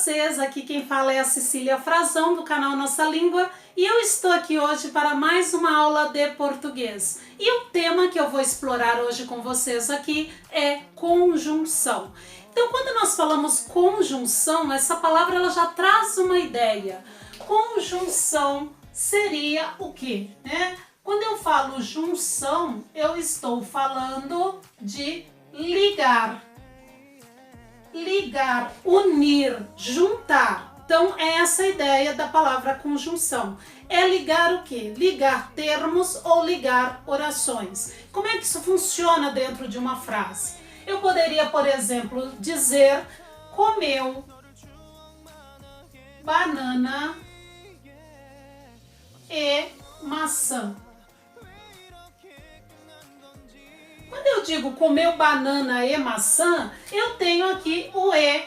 vocês, aqui quem fala é a Cecília Frazão do canal Nossa Língua e eu estou aqui hoje para mais uma aula de português. E o tema que eu vou explorar hoje com vocês aqui é conjunção. Então, quando nós falamos conjunção, essa palavra ela já traz uma ideia. Conjunção seria o quê, né? Quando eu falo junção, eu estou falando de ligar. Ligar, unir, juntar. Então, é essa a ideia da palavra conjunção. É ligar o quê? Ligar termos ou ligar orações. Como é que isso funciona dentro de uma frase? Eu poderia, por exemplo, dizer: comeu banana e maçã. Quando eu digo comeu banana e maçã, eu tenho aqui o e,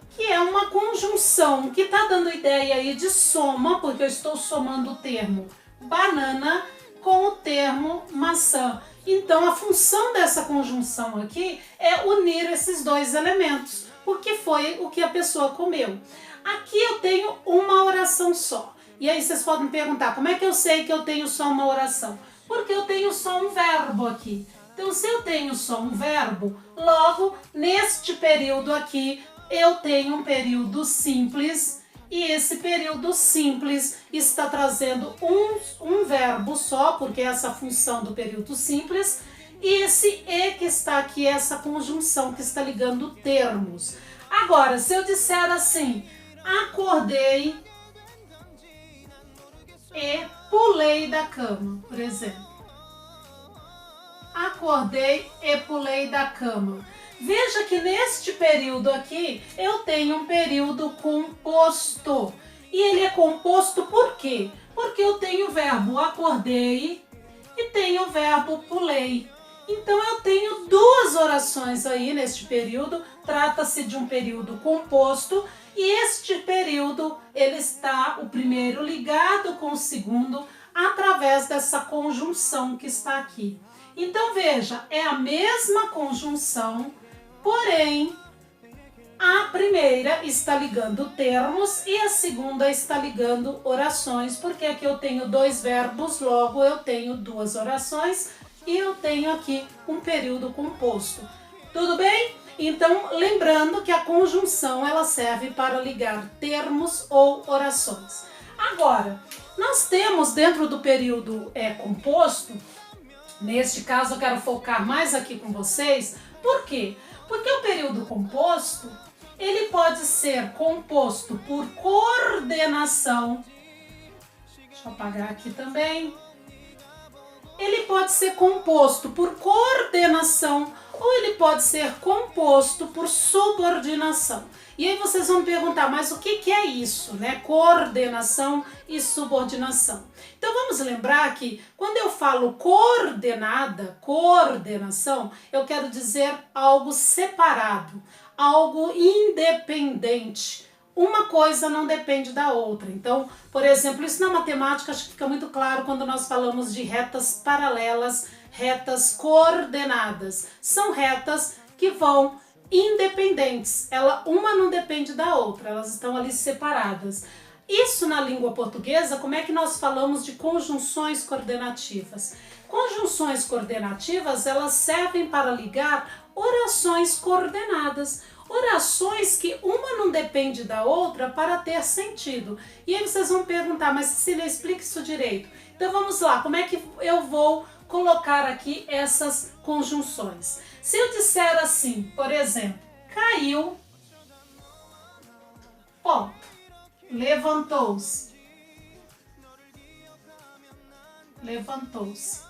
que é uma conjunção, que está dando ideia aí de soma, porque eu estou somando o termo banana com o termo maçã. Então, a função dessa conjunção aqui é unir esses dois elementos, porque foi o que a pessoa comeu. Aqui eu tenho uma oração só. E aí vocês podem me perguntar, como é que eu sei que eu tenho só uma oração? Porque eu tenho só um verbo aqui. Então, se eu tenho só um verbo, logo, neste período aqui, eu tenho um período simples e esse período simples está trazendo um verbo só, porque é essa função do período simples, e esse e que está aqui é essa conjunção que está ligando termos. Agora, se eu disser assim, acordei e pulei da cama, por exemplo. Acordei e pulei da cama. Veja que neste período aqui eu tenho um período composto. E ele é composto por quê? Porque eu tenho o verbo acordei e tenho o verbo pulei. Então eu tenho duas orações aí neste período. Trata-se de um período composto e este período ele está o primeiro ligado com o segundo através dessa conjunção que está aqui. Então, veja, é a mesma conjunção, porém, a primeira está ligando termos e a segunda está ligando orações, porque aqui eu tenho dois verbos, logo eu tenho duas orações e eu tenho aqui um período composto. Tudo bem? Então, lembrando que a conjunção ela serve para ligar termos ou orações. Agora, nós temos dentro do período composto. Neste caso, eu quero focar mais aqui com vocês. Por quê? Porque o período composto, ele pode ser composto por coordenação. Deixa eu apagar aqui também. Ele pode ser composto por coordenação ou ele pode ser composto por subordinação. E aí vocês vão me perguntar, mas o que é isso, né? Coordenação e subordinação. Então vamos lembrar que quando eu falo coordenada, coordenação, eu quero dizer algo separado, algo independente. Uma coisa não depende da outra. Então, por exemplo, isso na matemática acho que fica muito claro quando nós falamos de retas paralelas, retas coordenadas. São retas que vão independentes, uma não depende da outra, elas estão ali separadas. Isso na língua portuguesa, como é que nós falamos de conjunções coordenativas? Conjunções coordenativas, elas servem para ligar orações coordenadas, orações que uma não depende da outra para ter sentido. E aí vocês vão perguntar, mas Cecília, explica isso direito. Então vamos lá, como é que eu vou colocar aqui essas conjunções? Se eu disser assim, por exemplo, caiu, ponto, levantou-se, levantou-se.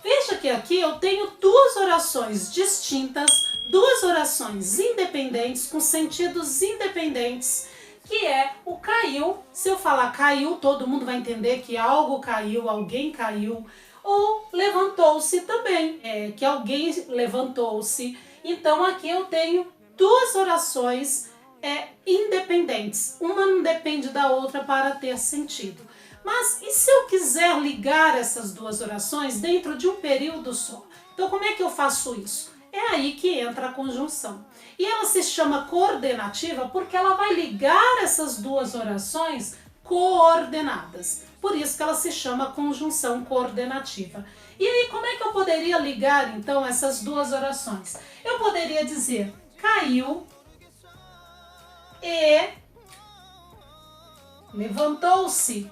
Veja que aqui eu tenho duas orações distintas, duas orações independentes, com sentidos independentes, que é o caiu. Se eu falar caiu, todo mundo vai entender que algo caiu, alguém caiu. Ou levantou-se também, que alguém levantou-se. Então aqui eu tenho duas orações independentes. Uma não depende da outra para ter sentido. Mas e se eu quiser ligar essas duas orações dentro de um período só? Então como é que eu faço isso? É aí que entra a conjunção. E ela se chama coordenativa porque ela vai ligar essas duas orações coordenadas. Por isso que ela se chama conjunção coordenativa. E aí, como é que eu poderia ligar, então, essas duas orações? Eu poderia dizer, caiu e levantou-se.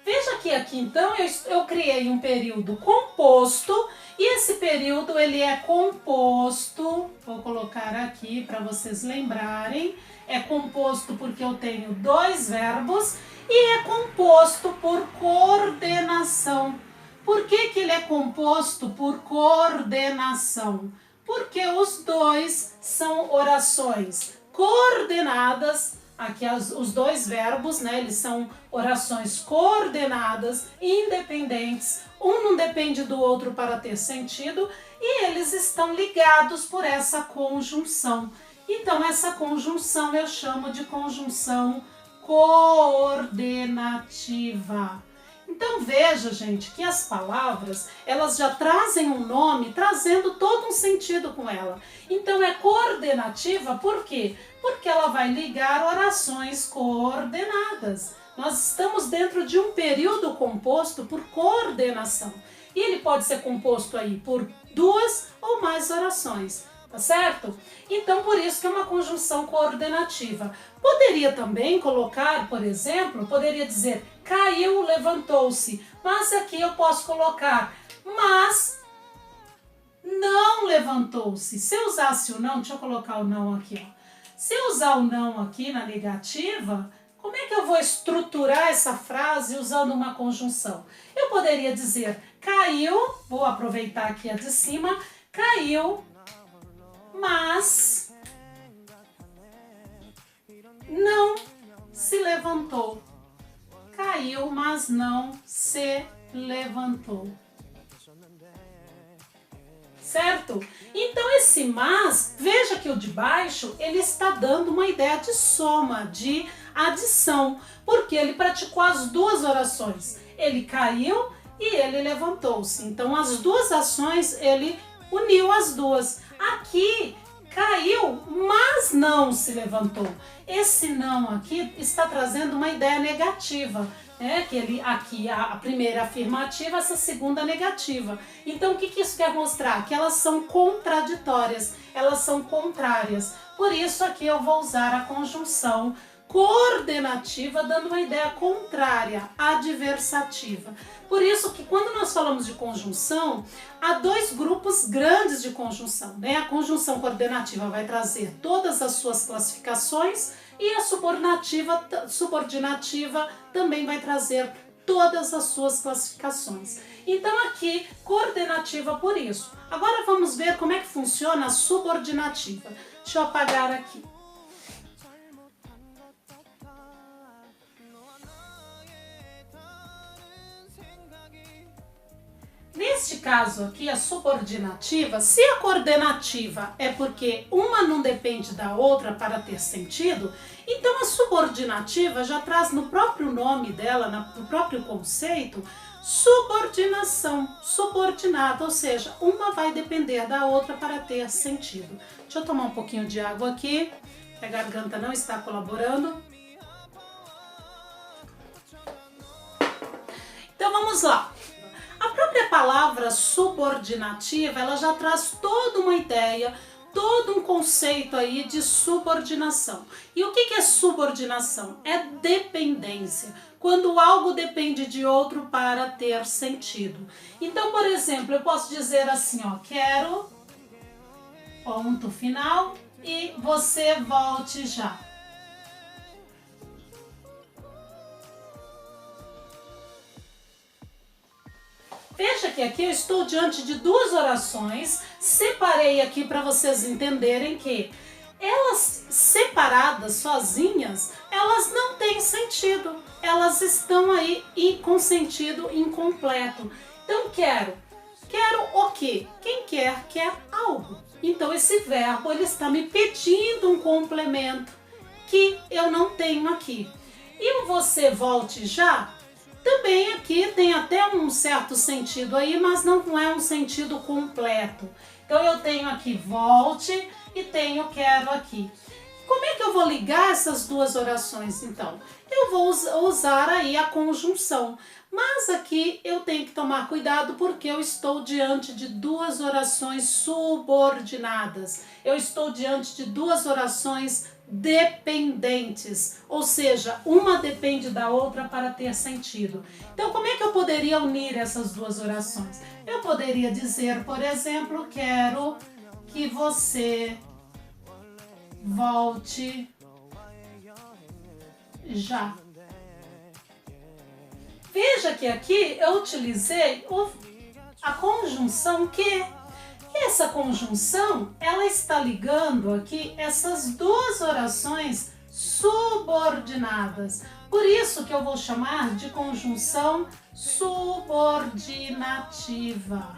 Veja que aqui, então, eu criei um período composto e esse período ele é composto, vou colocar aqui para vocês lembrarem, é composto porque eu tenho dois verbos e é composto por coordenação. Por que que ele é composto por coordenação? Porque os dois são orações coordenadas. Aqui os dois verbos, né, eles são orações coordenadas, independentes, um não depende do outro para ter sentido e eles estão ligados por essa conjunção. Então essa conjunção eu chamo de conjunção coordenativa. Então veja, gente, que as palavras, elas já trazem um nome, trazendo todo um sentido com ela. Então é coordenativa, por quê? Porque ela vai ligar orações coordenadas. Nós estamos dentro de um período composto por coordenação. E ele pode ser composto aí por duas ou mais orações. Tá certo? Então, por isso que é uma conjunção coordenativa. Poderia também colocar, por exemplo, poderia dizer caiu, levantou-se. Mas aqui eu posso colocar mas não levantou-se. Se eu usasse o não, deixa eu colocar o não aqui, ó. Se eu usar o não aqui na negativa, como é que eu vou estruturar essa frase usando uma conjunção? Eu poderia dizer caiu, vou aproveitar aqui a de cima, caiu, mas não se levantou. Caiu, mas não se levantou. Certo? Então esse mas, veja que o de baixo, ele está dando uma ideia de soma, de adição, porque ele praticou as duas orações. Ele caiu e ele levantou-se. Então as duas ações, ele uniu as duas. Aqui caiu, mas não se levantou. Esse não aqui está trazendo uma ideia negativa, né? Que ele aqui a primeira afirmativa, essa segunda negativa. Então o que que isso quer mostrar? Que elas são contraditórias, elas são contrárias. Por isso aqui eu vou usar a conjunção coordenativa, dando uma ideia contrária, adversativa. Por isso que quando nós falamos de conjunção, há dois grupos grandes de conjunção, né? A conjunção coordenativa vai trazer todas as suas classificações e a subordinativa também vai trazer todas as suas classificações. Então aqui, coordenativa por isso. Agora vamos ver como é que funciona a subordinativa. Deixa eu apagar aqui. Neste caso aqui, a subordinativa, se a coordenativa é porque uma não depende da outra para ter sentido, então a subordinativa já traz no próprio nome dela, no próprio conceito, subordinação, subordinada, ou seja, uma vai depender da outra para ter sentido. Deixa eu tomar um pouquinho de água aqui, que a garganta não está colaborando. Então vamos lá. A própria palavra subordinativa, ela já traz toda uma ideia, todo um conceito aí de subordinação. E o que é subordinação? É dependência, quando algo depende de outro para ter sentido. Então, por exemplo, eu posso dizer assim, ó, quero, ponto final, e você volte já. Veja que aqui eu estou diante de duas orações, separei aqui para vocês entenderem que elas separadas, sozinhas, elas não têm sentido, elas estão aí com sentido incompleto. Então quero o quê? Quem quer, quer algo. Então esse verbo ele está me pedindo um complemento que eu não tenho aqui. E o você volte já Também aqui tem até um certo sentido aí, mas não é um sentido completo. Então eu tenho aqui volte e tenho quero aqui. Como é que eu vou ligar essas duas orações então? Eu vou usar aí a conjunção, mas aqui eu tenho que tomar cuidado porque eu estou diante de duas orações subordinadas. Eu estou diante de duas orações dependentes, ou seja, uma depende da outra para ter sentido. Então, como é que eu poderia unir essas duas orações? Eu poderia dizer, por exemplo, quero que você volte já. Veja que aqui eu utilizei a conjunção que. Essa conjunção, ela está ligando aqui essas duas orações subordinadas. Por isso que eu vou chamar de conjunção subordinativa.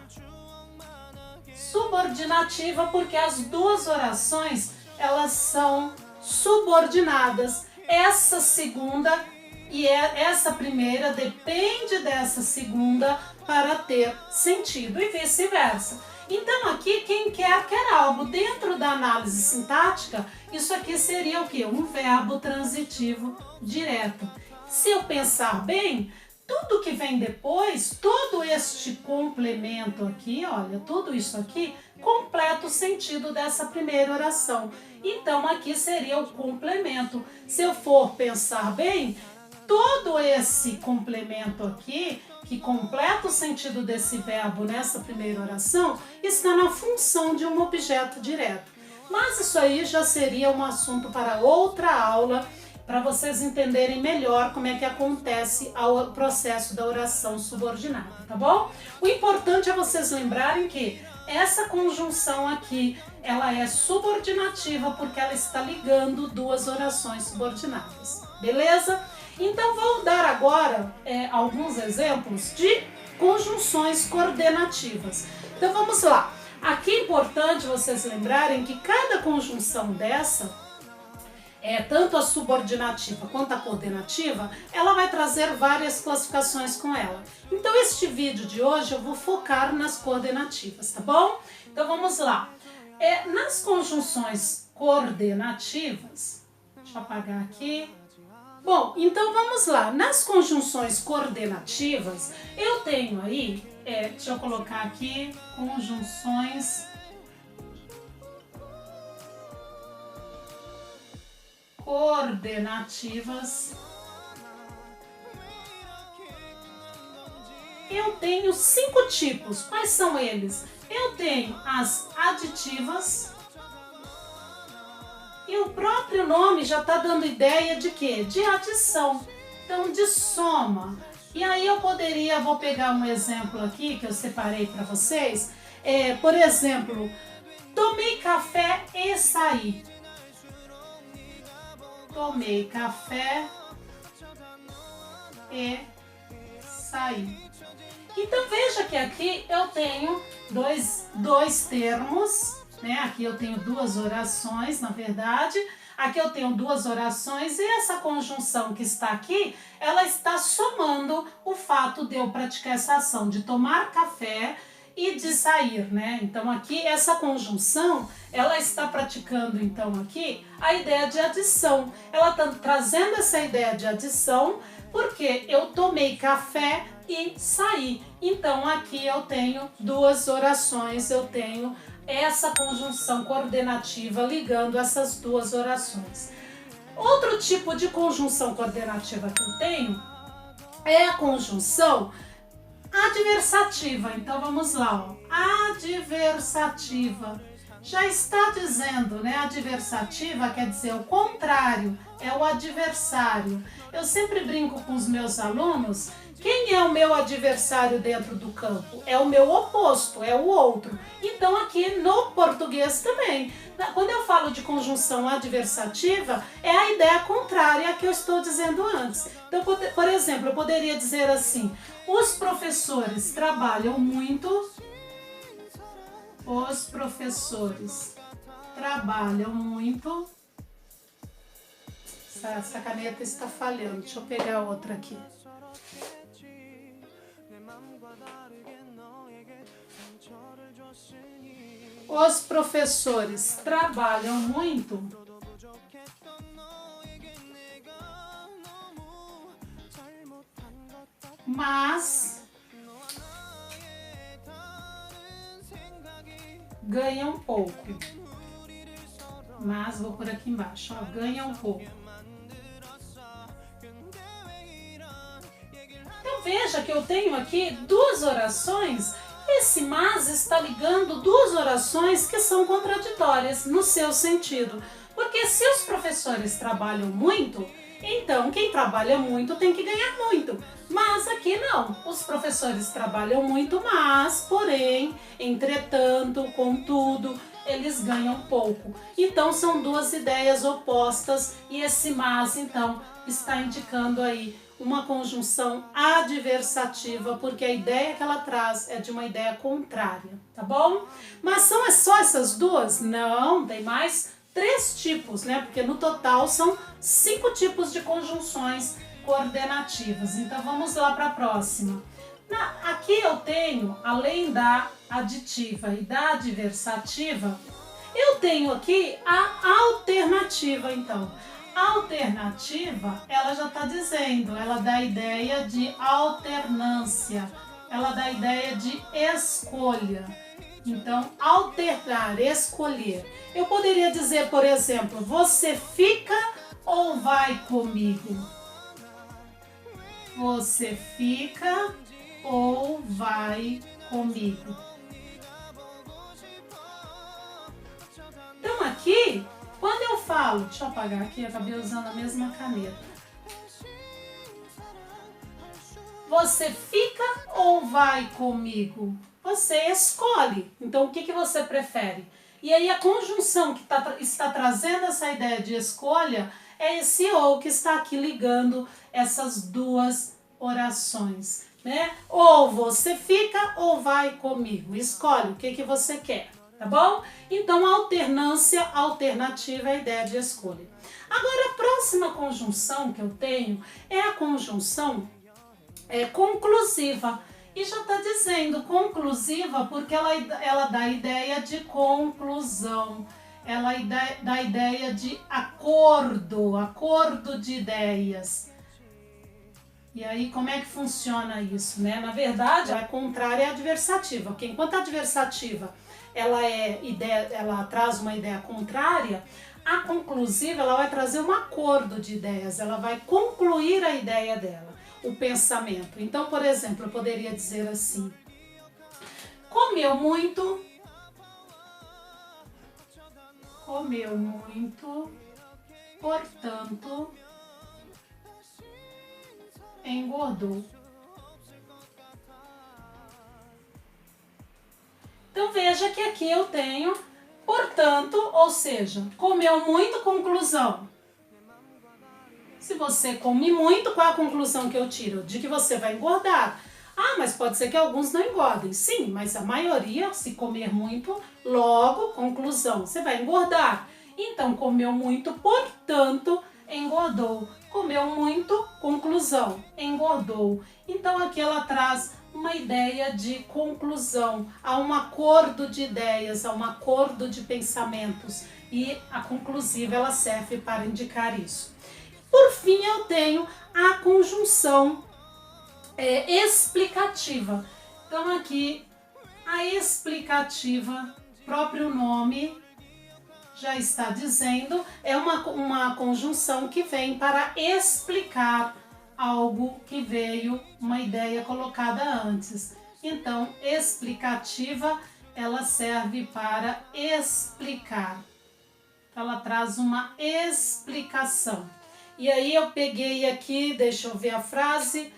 Subordinativa porque as duas orações, elas são subordinadas. Essa segunda e essa primeira depende dessa segunda para ter sentido e vice-versa. Então aqui quem quer algo. Dentro da análise sintática, isso aqui seria o quê? Um verbo transitivo direto. Se eu pensar bem, tudo que vem depois, todo este complemento aqui, olha, tudo isso aqui completa o sentido dessa primeira oração. Então aqui seria o complemento. Se eu for pensar bem, todo esse complemento aqui, que completa o sentido desse verbo nessa primeira oração, está na função de um objeto direto. Mas isso aí já seria um assunto para outra aula, para vocês entenderem melhor como é que acontece o processo da oração subordinada, tá bom? O importante é vocês lembrarem que essa conjunção aqui, ela é subordinativa porque ela está ligando duas orações subordinadas, beleza? Então, vou dar agora alguns exemplos de conjunções coordenativas. Então, vamos lá. Aqui é importante vocês lembrarem que cada conjunção dessa, tanto a subordinativa quanto a coordenativa, ela vai trazer várias classificações com ela. Então, este vídeo de hoje eu vou focar nas coordenativas, tá bom? Então, vamos lá. Nas conjunções coordenativas, deixa eu apagar aqui. Bom, então vamos lá. Nas conjunções coordenativas, eu tenho aí, deixa eu colocar aqui, conjunções coordenativas. Eu tenho 5 tipos. Quais são eles? Eu tenho as aditivas. E o próprio nome já está dando ideia de quê? De adição. Então, de soma. E aí eu vou pegar um exemplo aqui que eu separei para vocês. Por exemplo, tomei café e saí. Tomei café e saí. Então, veja que aqui eu tenho dois termos. Aqui eu tenho duas orações, na verdade. Aqui eu tenho duas orações e essa conjunção que está aqui, ela está somando o fato de eu praticar essa ação de tomar café e de sair, né? Então aqui essa conjunção, ela está praticando então aqui a ideia de adição. Ela está trazendo essa ideia de adição porque eu tomei café e saí. Então aqui eu tenho duas orações, eu tenho essa conjunção coordenativa ligando essas duas orações. Outro tipo de conjunção coordenativa que eu tenho é a conjunção adversativa. Então vamos lá, ó. Adversativa. Já está dizendo, né? Adversativa quer dizer o contrário, é o adversário. Eu sempre brinco com os meus alunos. Quem é o meu adversário dentro do campo? É o meu oposto, é o outro. Então aqui no português também, quando eu falo de conjunção adversativa, é a ideia contrária à que eu estou dizendo antes. Então, por exemplo, eu poderia dizer assim, os professores trabalham muito. Os professores trabalham muito. Essa caneta está falhando, deixa eu pegar outra aqui. Os professores trabalham muito, mas ganham pouco. Mas vou por aqui embaixo, ó, ganham pouco. Então veja que eu tenho aqui duas orações. Esse mas está ligando duas orações que são contraditórias no seu sentido. Porque se os professores trabalham muito, então quem trabalha muito tem que ganhar muito. Mas aqui não, os professores trabalham muito, mas, porém, entretanto, contudo, eles ganham pouco. Então são duas ideias opostas e esse mas, então, está indicando aí uma conjunção adversativa, porque a ideia que ela traz é de uma ideia contrária, tá bom? Mas são só essas duas? Não, tem mais 3 tipos, né? Porque no total são 5 tipos de conjunções coordenativas. Então vamos lá para a próxima. Aqui eu tenho, além da aditiva e da adversativa, eu tenho aqui a alternativa, então. A alternativa, ela já está dizendo, ela dá a ideia de alternância, ela dá a ideia de escolha. Então, alternar, escolher. Eu poderia dizer, por exemplo, você fica ou vai comigo? Você fica ou vai comigo? Então aqui, quando eu falo, deixa eu apagar aqui, eu acabei usando a mesma caneta. Você fica ou vai comigo? Você escolhe. Então o que você prefere? E aí a conjunção que está trazendo essa ideia de escolha é esse ou que está aqui ligando essas duas orações, né? Ou você fica ou vai comigo. Escolhe o que você quer, tá bom? Então a alternância alternativa é a ideia de escolha. Agora a próxima conjunção que eu tenho é a conjunção conclusiva. E já está dizendo conclusiva porque ela dá a ideia de conclusão, ela dá a ideia de acordo de ideias. E aí como é que funciona isso, né? Na verdade, a contrária é a adversativa, porque enquanto a adversativa ela traz uma ideia contrária, a conclusiva ela vai trazer um acordo de ideias, ela vai concluir a ideia dela, o pensamento. Então, por exemplo, eu poderia dizer assim: comeu muito, portanto, engordou. Então veja que aqui eu tenho, portanto, ou seja, comeu muito, conclusão. Se você come muito, qual é a conclusão que eu tiro? De que você vai engordar. Ah, mas pode ser que alguns não engordem. Sim, mas a maioria, se comer muito, logo, conclusão, você vai engordar. Então, comeu muito, portanto, engordou. Comeu muito, conclusão, engordou. Então, aqui ela traz uma ideia de conclusão, a um acordo de ideias, a um acordo de pensamentos. E a conclusiva, ela serve para indicar isso. Por fim, eu tenho a conjunção explicativa. Então, aqui, a explicativa, próprio nome já está dizendo, é uma conjunção que vem para explicar algo que veio, uma ideia colocada antes. Então, explicativa, ela serve para explicar. Ela traz uma explicação. E aí eu peguei aqui, deixa eu ver a frase,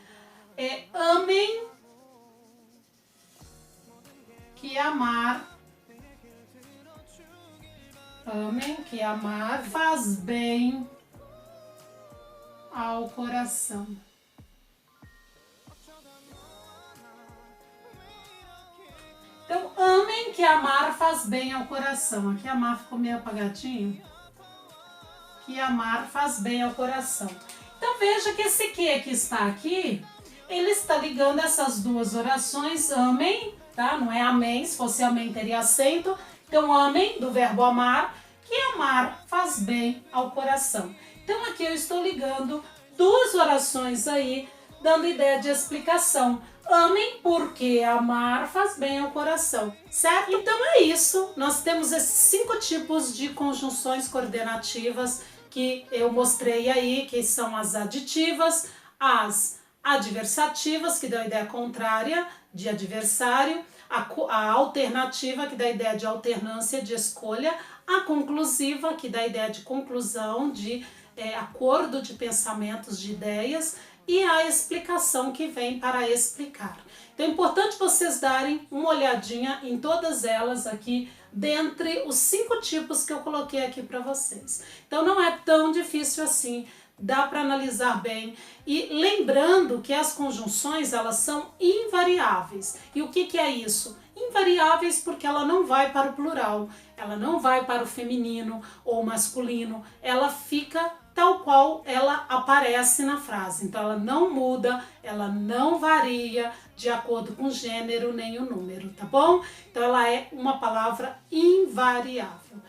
amem que amar faz bem ao coração. Então, amem que amar faz bem ao coração. Aqui amar ficou meio apagadinho. Que amar faz bem ao coração. Então veja que esse que está aqui ele está ligando essas duas orações, amem, tá? Não é amém, se fosse amém teria acento. Então, amem, do verbo amar, que amar faz bem ao coração. Então, aqui eu estou ligando duas orações aí, dando ideia de explicação. Amem porque amar faz bem ao coração, certo? Então é isso, nós temos esses 5 tipos de conjunções coordenativas que eu mostrei aí, que são as aditivas, as adversativas, que dá a ideia contrária de adversário, a alternativa, que dá a ideia de alternância, de escolha, a conclusiva, que dá a ideia de conclusão, de acordo de pensamentos, de ideias, e a explicação, que vem para explicar. Então é importante vocês darem uma olhadinha em todas elas aqui, dentre os 5 tipos que eu coloquei aqui para vocês. Então não é tão difícil assim, dá para analisar bem. E lembrando que as conjunções, elas são invariáveis. E o que é isso? Invariáveis porque ela não vai para o plural, ela não vai para o feminino ou masculino, ela fica tal qual ela aparece na frase. Então ela não muda, ela não varia de acordo com o gênero nem o número, tá bom? Então ela é uma palavra invariável.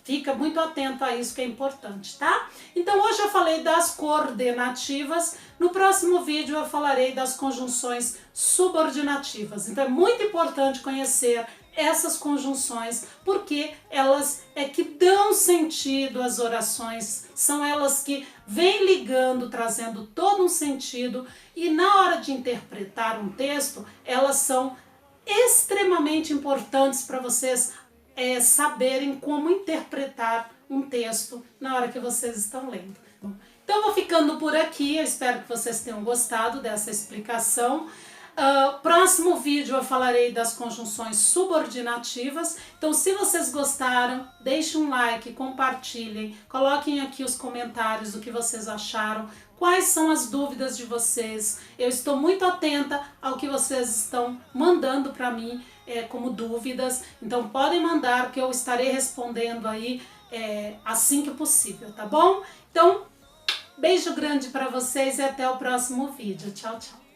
Fica muito atento a isso, que é importante, tá? Então hoje eu falei das coordenativas, no próximo vídeo eu falarei das conjunções subordinativas. Então é muito importante conhecer essas conjunções, porque elas é que dão sentido às orações, são elas que vêm ligando, trazendo todo um sentido, e na hora de interpretar um texto, elas são extremamente importantes para vocês saberem como interpretar um texto na hora que vocês estão lendo. Então eu vou ficando por aqui, eu espero que vocês tenham gostado dessa explicação. Próximo vídeo eu falarei das conjunções subordinativas. Então se vocês gostaram, deixem um like, compartilhem, coloquem aqui os comentários do que vocês acharam, quais são as dúvidas de vocês. Eu estou muito atenta ao que vocês estão mandando para mim como dúvidas, então podem mandar que eu estarei respondendo aí assim que possível, tá bom? Então, beijo grande para vocês e até o próximo vídeo. Tchau, tchau!